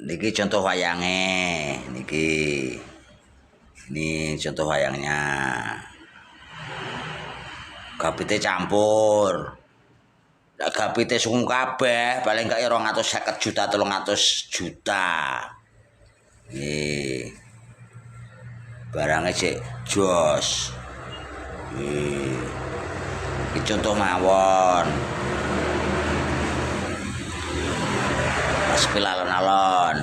Niki contoh wayangnya, niki. Ini contoh wayangnya. Gapite campur. Nek gapite sungu kabeh paling gak 250 juta 300 juta. Nih. Barangnya cek jos. Nih. Iki contoh mawon. Pas alon-alon.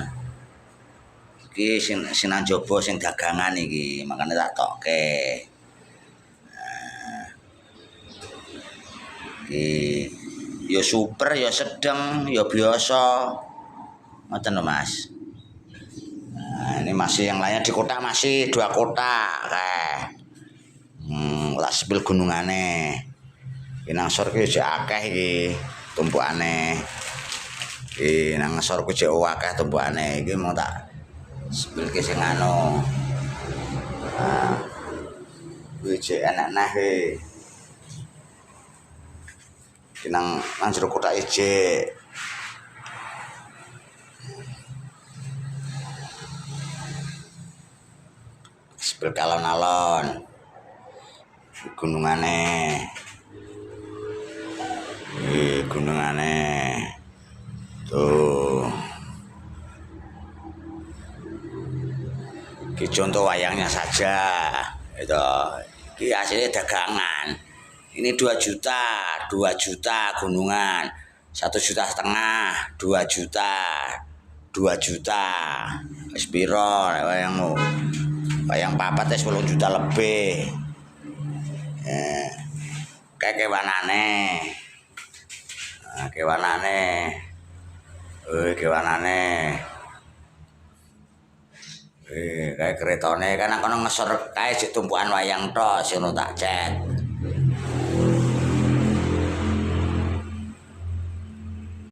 Iki sing nang jaba sing dagangan iki, makane tak tokke. Ya super, ya sedang, ya biasa. Ngoten lho, Mas. Nah, ini masih yang lainnya di kota masih 2 kotak. Tak sepil gunungane. Iki nang sor ki jek akeh iki tumpukane. Iki nang sor ku jek akeh tumpukane. Iki mau tak sepil ki sing anu. Nah, kuwi jek enak-enak iki. Nang jero kotak ejek. Sepil kalon-alon. Gunungane. Gunungane. Tuh. Iki contoh wayangnya saja. Itu. Iki hasilnya dagangan. Ini 2 juta, 2 juta gunungan, 1,5 juta, 2 juta, 2 juta. Wis piro wayangmu? Wayang papat 10 juta lebih. Kayak kewanane. Nah, kewanane. Kewanane. Kayak keretane kan kono ngesor kae sik tumpukan wayang tok sing tak cet.